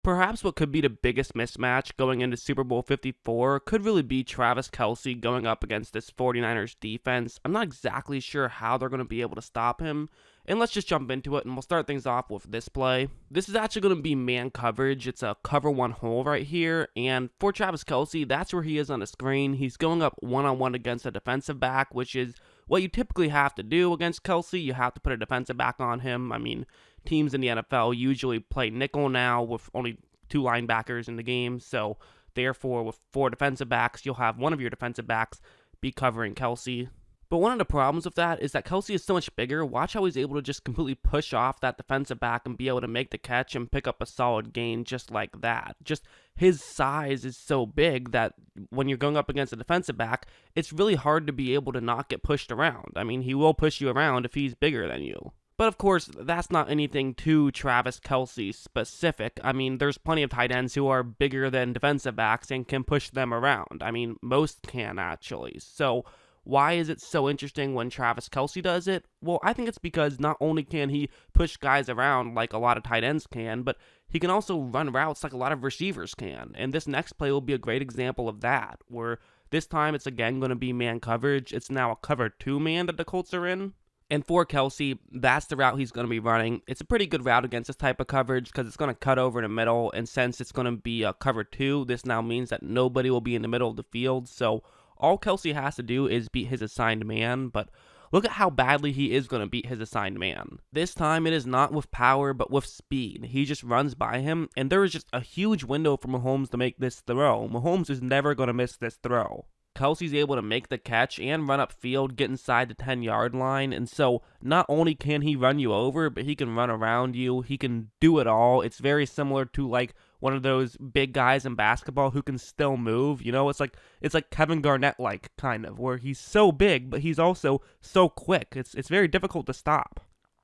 Perhaps what could be the biggest mismatch going into Super Bowl 54 could really be Travis Kelce going up against this 49ers defense. I'm not exactly sure how they're going to be able to stop him. And let's just jump into it, and we'll start things off with this play. This is actually going to be man coverage. It's a cover one hole right here. And for Travis Kelce, that's where he is on the screen. He's going up one-on-one against a defensive back, which is what you typically have to do against Kelce. You have to put a defensive back on him. I mean, teams in the NFL usually play nickel now with only two linebackers in the game, so therefore with four defensive backs, you'll have one of your defensive backs be covering Kelce. But one of the problems with that is that Kelce is so much bigger. Watch how he's able to just completely push off that defensive back and be able to make the catch and pick up a solid gain just like that. Just his size is so big that when you're going up against a defensive back, it's really hard to be able to not get pushed around. I mean, he will push you around if he's bigger than you. But of course, that's not anything too Travis Kelce specific. I mean, there's plenty of tight ends who are bigger than defensive backs and can push them around. I mean, most can actually. So why is it so interesting when Travis Kelce does it? Well, I think it's because not only can he push guys around like a lot of tight ends can, but he can also run routes like a lot of receivers can. And this next play will be a great example of that, where this time it's again going to be man coverage. It's now a cover two man that the Colts are in. And for Kelce, that's the route he's going to be running. It's a pretty good route against this type of coverage because it's going to cut over the middle. And since it's going to be a cover two, this now means that nobody will be in the middle of the field. So all Kelce has to do is beat his assigned man. But look at how badly he is going to beat his assigned man. This time it is not with power, but with speed. He just runs by him. And there is just a huge window for Mahomes to make this throw. Mahomes is never going to miss this throw. Kelce's able to make the catch and run upfield, get inside the 10-yard line, and so not only can he run you over, but he can run around you. He can do it all. It's very similar to like one of those big guys in basketball who can still move. You know, it's like Kevin Garnett like kind of, where he's so big, but he's also so quick. It's very difficult to stop.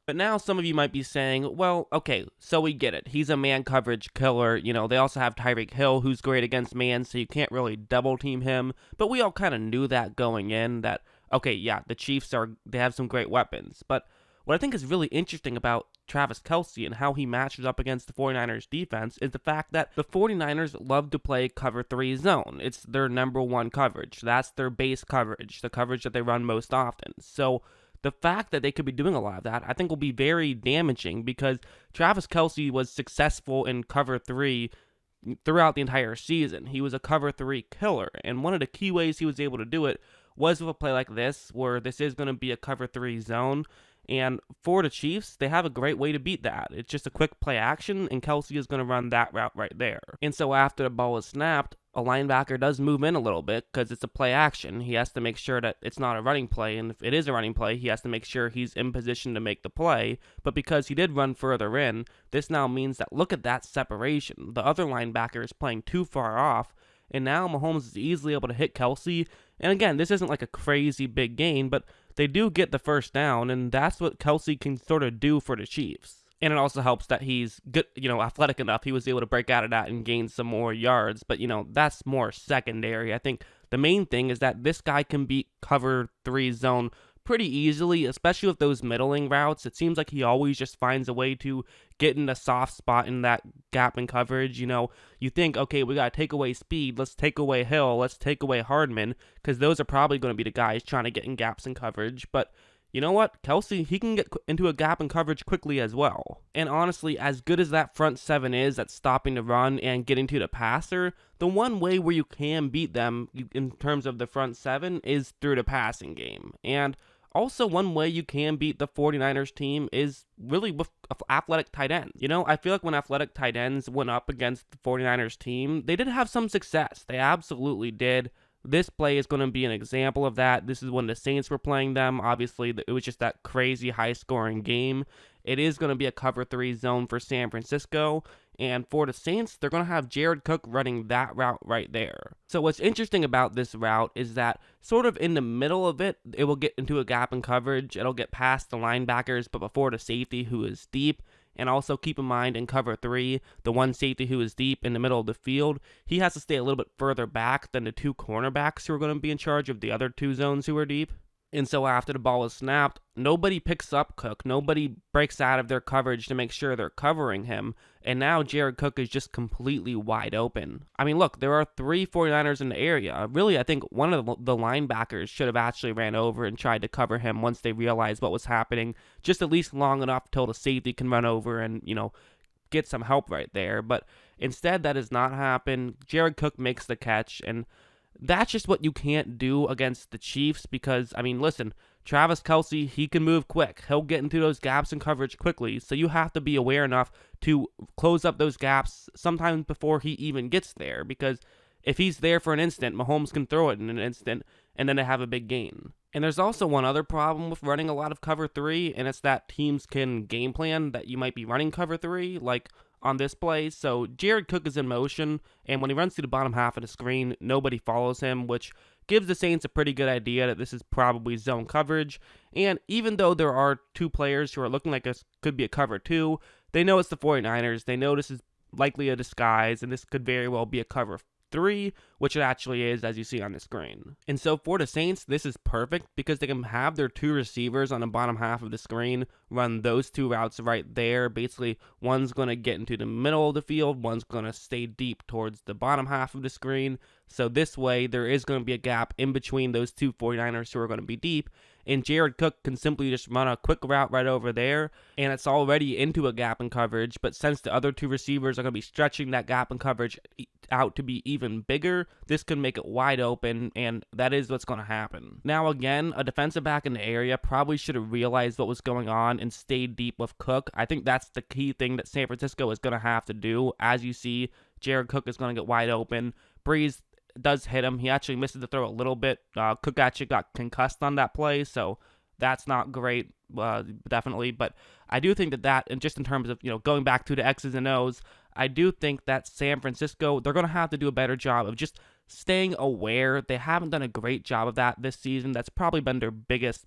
But now some of you might be saying, well, okay, so we get it. He's a man coverage killer. You know, they also have Tyreek Hill, who's great against man, so you can't really double team him. But we all kind of knew that going in, that, okay, yeah, the Chiefs they have some great weapons. But what I think is really interesting about Travis Kelce and how he matches up against the 49ers defense is the fact that the 49ers love to play cover 3 zone. It's their number one coverage. That's their base coverage, the coverage that they run most often. So the fact that they could be doing a lot of that, I think will be very damaging because Travis Kelce was successful in cover 3 throughout the entire season. He was a cover 3 killer, and one of the key ways he was able to do it was with a play like this, where this is going to be a cover 3 zone. And for the Chiefs, they have a great way to beat that. It's just a quick play action, and Kelce is going to run that route right there. And so after the ball is snapped, a linebacker does move in a little bit because it's a play action. He has to make sure that it's not a running play, and if it is a running play, he has to make sure he's in position to make the play. But because he did run further in, this now means that look at that separation. The other linebacker is playing too far off, and now Mahomes is easily able to hit Kelce. And again, this isn't like a crazy big gain, but they do get the first down, and that's what Kelce can sort of do for the Chiefs. And it also helps that he's good, athletic enough. He was able to break out of that and gain some more yards, but that's more secondary. I think the main thing is that this guy can beat cover 3 zone pretty easily, especially with those middling routes. It seems like he always just finds a way to get in a soft spot in that gap in coverage. You think, okay, we got to take away speed. Let's take away Hill. Let's take away Hardman, because those are probably going to be the guys trying to get in gaps in coverage. But you know what? Kelce, he can get into a gap in coverage quickly as well. And honestly, as good as that front 7 is at stopping the run and getting to the passer, the one way where you can beat them in terms of the front 7 is through the passing game. And also, one way you can beat the 49ers team is really with athletic tight ends. I feel like when athletic tight ends went up against the 49ers team, they did have some success. They absolutely did. This play is going to be an example of that. This is when the Saints were playing them. Obviously, it was just that crazy high-scoring game. It is going to be a cover 3 zone for San Francisco. And for the Saints, they're going to have Jared Cook running that route right there. So what's interesting about this route is that sort of in the middle of it, it will get into a gap in coverage. It'll get past the linebackers, but before the safety who is deep. And also keep in mind in cover 3, the one safety who is deep in the middle of the field, he has to stay a little bit further back than the 2 cornerbacks who are going to be in charge of the other 2 zones who are deep. And so after the ball is snapped, nobody picks up Cook. Nobody breaks out of their coverage to make sure they're covering him. And now Jared Cook is just completely wide open. I mean, look, there are 3 49ers in the area. Really, I think one of the linebackers should have actually ran over and tried to cover him once they realized what was happening. Just at least long enough till the safety can run over and, get some help right there. But instead, that does not happen. Jared Cook makes the catch, and that's just what you can't do against the Chiefs because, I mean, listen, Travis Kelce, he can move quick. He'll get into those gaps in coverage quickly. So you have to be aware enough to close up those gaps sometimes before he even gets there. Because if he's there for an instant, Mahomes can throw it in an instant and then they have a big gain. And there's also one other problem with running a lot of cover 3, and it's that teams can game plan that you might be running cover 3, like on this play. So Jared Cook is in motion, and when he runs to the bottom half of the screen, nobody follows him, which gives the Saints a pretty good idea that this is probably zone coverage. And even though there are 2 players who are looking like this could be a cover 2, they know it's the 49ers. They know this is likely a disguise, and this could very well be a cover 3, which it actually is, as you see on the screen. And so for the Saints, this is perfect because they can have their 2 receivers on the bottom half of the screen run those 2 routes right there. Basically, one's going to get into the middle of the field, one's going to stay deep towards the bottom half of the screen. So this way, there is going to be a gap in between those 2 49ers who are going to be deep. And Jared Cook can simply just run a quick route right over there, and it's already into a gap in coverage. But since the other 2 receivers are going to be stretching that gap in coverage out to be even bigger, this could make it wide open, and that is what's going to happen. Now again, a defensive back in the area probably should have realized what was going on and stayed deep with Cook. I think that's the key thing that San Francisco is going to have to do. As you see, Jared Cook is going to get wide open. Breeze does hit him. He actually misses the throw a little bit. Cook actually got concussed on that play, so that's not great, definitely. But I do think that, and just in terms of, going back to the X's and O's, I do think that San Francisco, they're going to have to do a better job of just staying aware. They haven't done a great job of that this season. That's probably been their biggest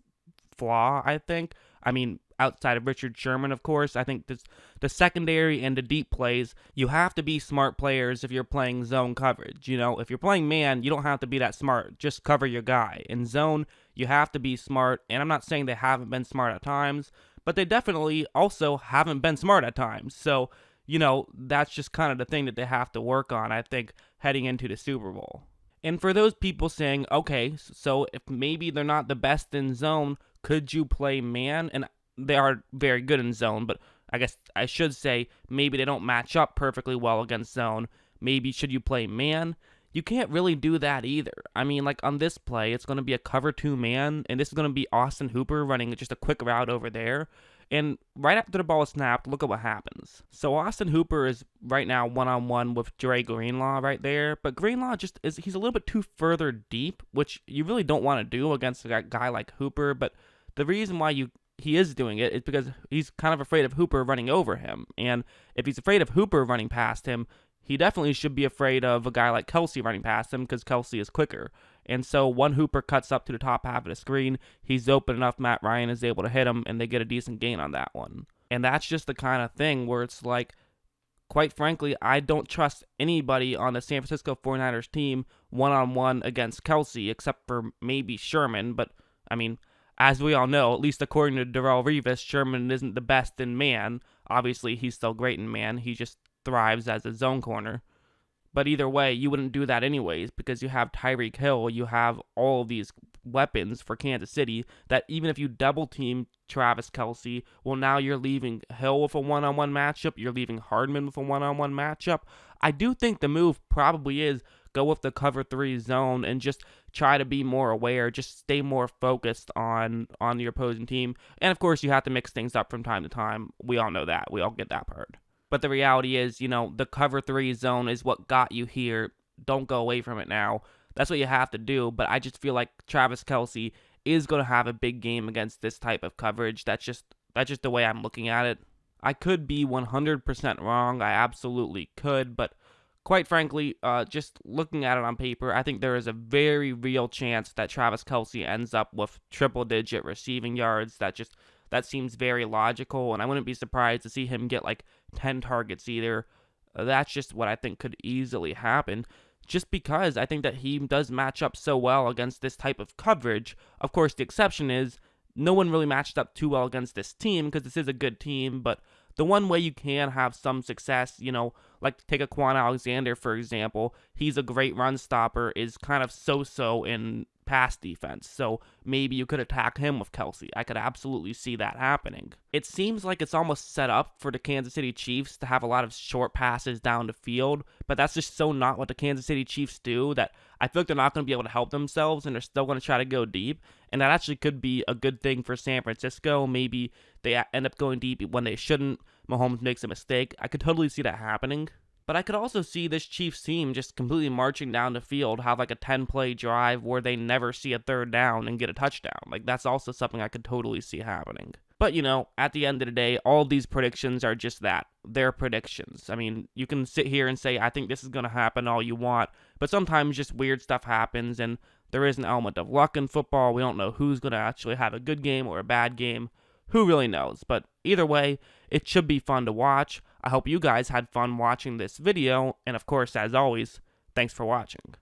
flaw, I think. I mean, outside of Richard Sherman, of course, I think the secondary and the deep plays, you have to be smart players if you're playing zone coverage. If you're playing man, you don't have to be that smart. Just cover your guy. In zone, you have to be smart, and I'm not saying they haven't been smart at times, but they definitely also haven't been smart at times. So, that's just kind of the thing that they have to work on, I think, heading into the Super Bowl. And for those people saying, okay, so if maybe they're not the best in zone, could you play man? And they are very good in zone, but I guess I should say maybe they don't match up perfectly well against zone. Maybe should you play man? You can't really do that either. I mean, like on this play, it's going to be a cover 2 man, and this is going to be Austin Hooper running just a quick route over there. And right after the ball is snapped, look at what happens. So Austin Hooper is right now one-on-one with Dre Greenlaw right there, but Greenlaw he's a little bit too further deep, which you really don't want to do against a guy like Hooper. But the reason why he is doing it is because he's kind of afraid of Hooper running over him. And if he's afraid of Hooper running past him, he definitely should be afraid of a guy like Kelce running past him because Kelce is quicker. And so one Hooper cuts up to the top half of the screen. He's open enough. Matt Ryan is able to hit him, and they get a decent gain on that one. And that's just the kind of thing where it's like, quite frankly, I don't trust anybody on the San Francisco 49ers team one-on-one against Kelce except for maybe Sherman. But, I mean, as we all know, at least according to Darrelle Revis, Sherman isn't the best in man. Obviously, he's still great in man. He just thrives as a zone corner. But either way, you wouldn't do that anyways because you have Tyreek Hill, you have all of these weapons for Kansas City that even if you double team Travis Kelce, well, now you're leaving Hill with a one-on-one matchup, you're leaving Hardman with a one-on-one matchup. I do think the move probably is go with the cover 3 zone and just try to be more aware, just stay more focused on your opposing team. And of course, you have to mix things up from time to time. We all know that. We all get that part. But the reality is, the cover 3 zone is what got you here. Don't go away from it now. That's what you have to do. But I just feel like Travis Kelce is going to have a big game against this type of coverage. That's just the way I'm looking at it. I could be 100% wrong. I absolutely could. But quite frankly, just looking at it on paper, I think there is a very real chance that Travis Kelce ends up with triple-digit receiving yards. That seems very logical, and I wouldn't be surprised to see him get like 10 targets either. That's just what I think could easily happen. just because I think that he does match up so well against this type of coverage. Of course, the exception is no one really matched up too well against this team because this is a good team, but the one way you can have some success, like take a Quan Alexander, for example, he's a great run stopper, is kind of so-so in pass defense. So maybe you could attack him with Kelce. I could absolutely see that happening. It seems like it's almost set up for the Kansas City Chiefs to have a lot of short passes down the field, but that's just so not what the Kansas City Chiefs do that I feel like they're not going to be able to help themselves and they're still going to try to go deep. And that actually could be a good thing for San Francisco. Maybe they end up going deep when they shouldn't. Mahomes makes a mistake. I could totally see that happening. But I could also see this Chiefs team just completely marching down the field, have like a 10-play drive where they never see a third down and get a touchdown. Like, that's also something I could totally see happening. But, at the end of the day, all of these predictions are just that. They're predictions. I mean, you can sit here and say, I think this is going to happen all you want, but sometimes just weird stuff happens, and there is an element of luck in football. We don't know who's going to actually have a good game or a bad game. Who really knows? But either way, it should be fun to watch. I hope you guys had fun watching this video, and of course, as always, thanks for watching.